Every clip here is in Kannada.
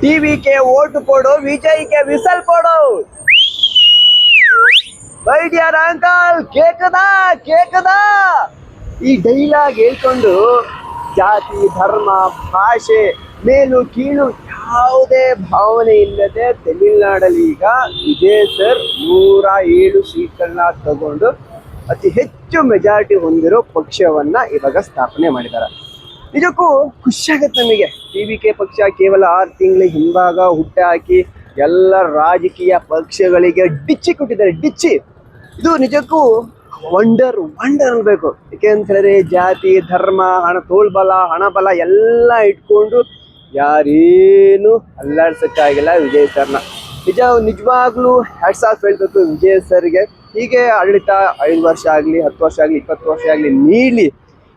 टीवी के वोट पोड़ो, विजय के विसल पोड़ो। ಮೈ ಡಿಯರ್ ಅಂಕಲ್ ಕೇಕದ ಈ ಡೈಲಾಗ್ ಹೇಳ್ಕೊಂಡು ಜಾತಿ ಧರ್ಮ ಭಾಷೆ ಮೇಲು ಕೀಳು ಯಾವುದೇ ಭಾವನೆ ಇಲ್ಲದೆ ತಮಿಳುನಾಡಲ್ಲಿ ಈಗ ವಿಜಯ್ ಸರ್ 107 ಸೀಟನ್ನ ತಗೊಂಡು ಅತಿ ಹೆಚ್ಚು ಮೆಜಾರಿಟಿ ಹೊಂದಿರೋ ಪಕ್ಷವನ್ನ ಇವಾಗ ಸ್ಥಾಪನೆ ಮಾಡಿದ್ದಾರೆ. ನಿಜಕ್ಕೂ ಖುಷಿಯಾಗತ್ತೆ ನಮಗೆ. ಟಿವಿಕೆ ಪಕ್ಷ ಕೇವಲ 6 ತಿಂಗಳ ಹಿಂಭಾಗ ಹುಟ್ಟ ಹಾಕಿ ಎಲ್ಲ ರಾಜಕೀಯ ಪಕ್ಷಗಳಿಗೆ ಡಿಚ್ಚಿ ಕೊಟ್ಟಿದ್ದಾರೆ. ಡಿಚ್ಚಿ ಇದು ನಿಜಕ್ಕೂ ವಂಡರ್ ಅನ್ಬೇಕು. ಯಾಕೆಂತ ಹೇಳಿದ್ರೆ ಜಾತಿ ಧರ್ಮ ತೋಳ್ಬಲ ಹಣಬಲ ಎಲ್ಲ ಇಟ್ಕೊಂಡು ಯಾರೇನು ಅಲ್ಲಾಡ್ಸಕ್ಕಾಗಿಲ್ಲ ವಿಜಯ್ ಸರ್ನ. ನಿಜವಾಗ್ಲೂ ಹ್ಯಾಟ್ಸ್ ಆಫ್ ಹೇಳ್ಬೇಕು ವಿಜಯ್ ಸರ್ಗೆ. ಹೀಗೆ ಆಡಳಿತ 5 ವರ್ಷ ಆಗಲಿ 10 ವರ್ಷ ಆಗಲಿ 20 ವರ್ಷ ಆಗಲಿ ನೀಡಲಿ.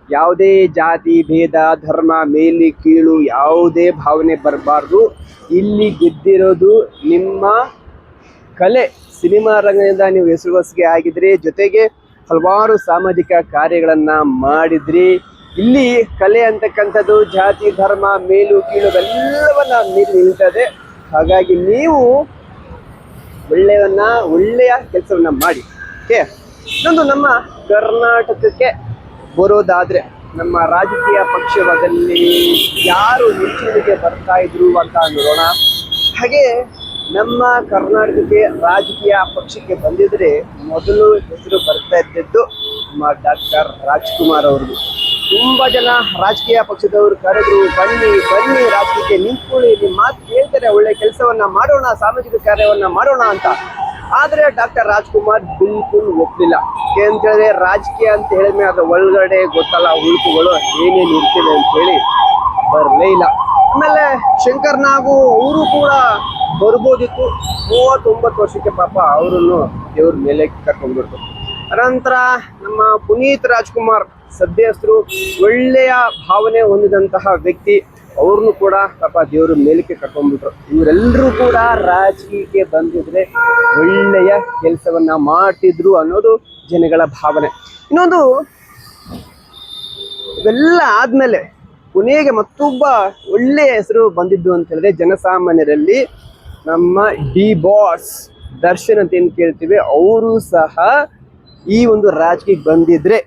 ಯಾವುದೇ ಜಾತಿ ಭೇದ ಧರ್ಮ ಮೇಲಿ ಕೀಳು ಯಾವುದೇ ಭಾವನೆ ಬರಬಾರ್ದು. ಇಲ್ಲಿ ಗೆದ್ದಿರೋದು ನಿಮ್ಮ ಕಲೆ, ಸಿನಿಮಾ ರಂಗದಿಂದ ನೀವು ಹೆಸರುವಾಸಿಗೆ ಆಗಿದ್ರಿ, ಜೊತೆಗೆ ಹಲವಾರು ಸಾಮಾಜಿಕ ಕಾರ್ಯಗಳನ್ನ ಮಾಡಿದ್ರಿ. ಇಲ್ಲಿ ಕಲೆ ಅಂತಕ್ಕಂಥದ್ದು ಜಾತಿ ಧರ್ಮ ಮೇಲು ಕೀಳು ಎಲ್ಲವನ್ನ ಮೀರಿ ನಿಲ್ತದೆ. ಹಾಗಾಗಿ ನೀವು ಒಳ್ಳೆಯ ಕೆಲಸವನ್ನ ಮಾಡಿ. ಇನ್ನೊಂದು ನಮ್ಮ ಕರ್ನಾಟಕಕ್ಕೆ ಬರೋದಾದ್ರೆ ನಮ್ಮ ರಾಜಕೀಯ ಪಕ್ಷದಲ್ಲಿ ಯಾರು ಮುಂಚೂಣಿಗೆ ಬರ್ತಾ ಇದ್ರು ಅಂತ ನೋಡೋಣ. ಹಾಗೆ ನಮ್ಮ ಕರ್ನಾಟಕಕ್ಕೆ ರಾಜಕೀಯ ಪಕ್ಷಕ್ಕೆ ಬಂದಿದ್ರೆ ಮೊದಲು ಹೆಸರು ಬರ್ತಾ ಇದ್ದದ್ದು ನಮ್ಮ ಡಾಕ್ಟರ್ ರಾಜ್ಕುಮಾರ್ ಅವ್ರದ್ದು. ತುಂಬಾ ಜನ ರಾಜಕೀಯ ಪಕ್ಷದವರು ಕರೆದ್ರು, ಬನ್ನಿ ರಾಜಕೀಯಕ್ಕೆ ನಿಂತ್ಕೊಳ್ಳಿ, ನಿಮ್ಮ ಮಾತು ಕೇಳ್ತಾರೆ, ಒಳ್ಳೆ ಕೆಲಸವನ್ನ ಮಾಡೋಣ, ಸಾಮಾಜಿಕ ಕಾರ್ಯವನ್ನ ಮಾಡೋಣ ಅಂತ. ಆದ್ರೆ ಡಾಕ್ಟರ್ ರಾಜ್ಕುಮಾರ್ ಬಿಲ್ಕುಲ್ ಒಪ್ಪಲಿಲ್ಲ. ಅಂತ ಹೇಳಿದ್ರೆ ರಾಜಕೀಯ ಅಂತ ಹೇಳಿದ್ಮೇಲೆ ಅದ್ರ ಒಳಗಡೆ ಗೊತ್ತಲ್ಲ ಉಳುಕುಗಳು ಏನೇನು ಇರ್ತಿದೆ ಅಂತ ಹೇಳಿ ಬರಲೇ ಇಲ್ಲ. ಆಮೇಲೆ ಶಂಕರ್ ನಾಗು ಅವರು ಕೂಡ ಬರ್ಬೋದಿತ್ತು. 39 ವರ್ಷಕ್ಕೆ ಪಾಪ ಅವರನ್ನು ದೇವ್ರ ಮೇಲೆ ಕರ್ಕೊಂಡ್ಬಿಡ್ತು. ಅನಂತರ ನಮ್ಮ ಪುನೀತ್ ರಾಜ್ಕುಮಾರ್ ಸದ್ಯಸ್ಥರು, ಒಳ್ಳೆಯ ಭಾವನೆ ಹೊಂದಿದಂತಹ ವ್ಯಕ್ತಿ, ಅವ್ರನ್ನು ಕೂಡ ಪಾಪ ದೇವ್ರ ಮೇಲಕ್ಕೆ ಕರ್ಕೊಂಡ್ಬಿಟ್ರು. ಇವರೆಲ್ಲರೂ ಕೂಡ ರಾಜಕೀಯಕ್ಕೆ ಬಂದಿದ್ರೆ ಒಳ್ಳೆಯ ಕೆಲಸವನ್ನ ಮಾಡ್ತಿದ್ರು ಅನ್ನೋದು ಜನಗಳ ಭಾವನೆ. ಇನ್ನೊಂದು, ಇವೆಲ್ಲ ಆದ್ಮೇಲೆ ಕೊನೆಗೆ ಮತ್ತೊಬ್ಬ ಒಳ್ಳೆಯ ಹೆಸರು ಬಂದಿದ್ದು ಅಂತ ಹೇಳಿದ್ರೆ ಜನಸಾಮಾನ್ಯರಲ್ಲಿ ನಮ್ಮ ಡಿ ಬಾಸ್ ದರ್ಶನ್ ಅಂತ ಏನು ಕೇಳ್ತೀವಿ, ಅವರು ಸಹ ಈ ಒಂದು ರಾಜಕೀಯಕ್ಕೆ ಬಂದಿದ್ರೆ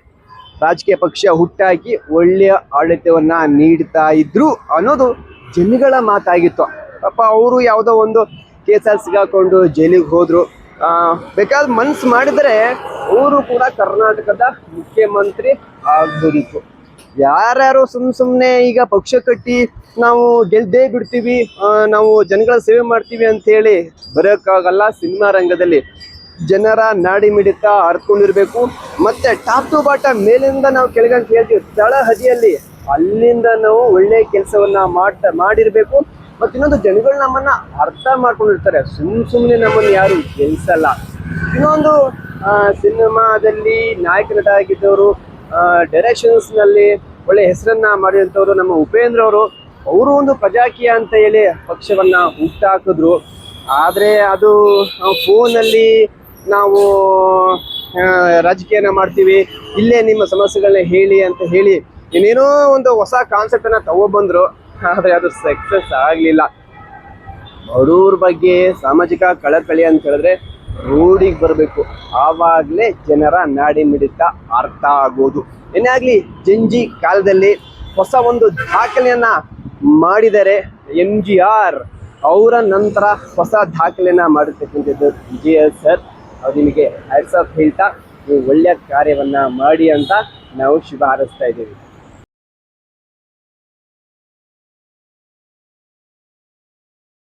ರಾಜಕೀಯ ಪಕ್ಷ ಹುಟ್ಟಾಕಿ ಒಳ್ಳೆಯ ಆಡಳಿತವನ್ನ ನೀಡ್ತಾ ಇದ್ರು ಅನ್ನೋದು ಜನಗಳ ಮಾತಾಗಿತ್ತು. ಪಾಪ ಅವರು ಯಾವುದೋ ಒಂದು ಕೇಸಲ್ಲಿ ಸಿಗಾಕೊಂಡು ಜೈಲಿಗೆ ಹೋದ್ರು. ಬೇಕಾದ ಮನ್ಸು ಮಾಡಿದರೆ ಅವರು ಕೂಡ ಕರ್ನಾಟಕದ ಮುಖ್ಯಮಂತ್ರಿ ಆಗ್ಬೋದಿತ್ತು. ಯಾರ್ಯಾರು ಸುಮ್ಮನೆ ಈಗ ಪಕ್ಷ ಕಟ್ಟಿ ನಾವು ಗೆಲ್ದೇ ಬಿಡ್ತೀವಿ, ನಾವು ಜನಗಳ ಸೇವೆ ಮಾಡ್ತೀವಿ ಅಂತ ಹೇಳಿ ಬರೋಕ್ಕಾಗಲ್ಲ. ಸಿನಿಮಾ ರಂಗದಲ್ಲಿ ಜನರ ನಾಡಿ ಮಿಡಿತ ಅರ್ಕೊಂಡಿರ್ಬೇಕು. ಮತ್ತೆ ಟಾಪ್ ಟು ಬಾಟಮ್ ಮೇಲಿಂದ ನಾವು ಕೆಳಗಂತ ಹೇಳ್ತೀವಿ, ತಳಹದಿಯಲ್ಲಿ ಅಲ್ಲಿಂದ ನಾವು ಒಳ್ಳೆ ಕೆಲಸವನ್ನ ಮಾಡಿರ್ಬೇಕು. ಮತ್ತು ಇನ್ನೊಂದು, ಜನಗಳು ನಮ್ಮನ್ನ ಅರ್ಥ ಮಾಡ್ಕೊಂಡಿರ್ತಾರೆ, ಸುಮ್ಮನೆ ನಮ್ಮನ್ನು ಯಾರು ಗೆಲ್ಸಲ್ಲ. ಇನ್ನೊಂದು, ಸಿನಿಮಾದಲ್ಲಿ ನಾಯಕ ನಟ ಆಗಿದ್ದವರು, ಡೈರೆಕ್ಷನ್ಸ್ನಲ್ಲಿ ಒಳ್ಳೆ ಹೆಸರನ್ನ ಮಾಡಿದಂಥವ್ರು ನಮ್ಮ ಉಪೇಂದ್ರ ಅವರು ಒಂದು ಪ್ರಜಾಕೀಯ ಅಂತ ಹೇಳಿ ಪಕ್ಷವನ್ನ ಹುಟ್ಟಾಕಿದ್ರು. ಆದರೆ ಅದು ಫೋನಲ್ಲಿ ನಾವು ರಾಜಕೀಯನ ಮಾಡ್ತೀವಿ, ಇಲ್ಲೇ ನಿಮ್ಮ ಸಮಸ್ಯೆಗಳನ್ನ ಹೇಳಿ ಅಂತ ಹೇಳಿ ಏನೇನೋ ಒಂದು ಹೊಸ ಕಾನ್ಸೆಪ್ಟನ್ನು ತಗೊಬಂದ್ರು. ಆದರೆ ಅದು ಸಕ್ಸಸ್ ಆಗಲಿಲ್ಲ. ಬಡವ್ರ ಬಗ್ಗೆ ಸಾಮಾಜಿಕ ಕಳಕಳಿ ಅಂತ ಹೇಳಿದ್ರೆ ರೋಡಿಗೆ ಬರಬೇಕು, ಆವಾಗಲೇ ಜನರ ನಾಡಿ ಮಿಡಿತ ಅರ್ಥ ಆಗೋದು. ಏನೇ ಆಗಲಿ, ಜಂಜಿ ಕಾಲದಲ್ಲಿ ಹೊಸ ಒಂದು ದಾಖಲೆಯನ್ನ ಮಾಡಿದರೆ MGR ಅವರ ನಂತರ ಹೊಸ ದಾಖಲೆಯನ್ನ ಮಾಡಿರ್ತಕ್ಕಂಥದ್ದು ವಿಜಯ್ ಸರ್. ಅವ್ರು ನಿಮಗೆ ಹ್ಯಾಟ್ಸ್ ಆಫ್ ಹೇಳ್ತಾ ನೀವು ಒಳ್ಳೆಯ ಕಾರ್ಯವನ್ನ ಮಾಡಿ ಅಂತ ನಾವು ಶುಭ ಹಾರೈಸ್ತಾ ಇದ್ದೀವಿ.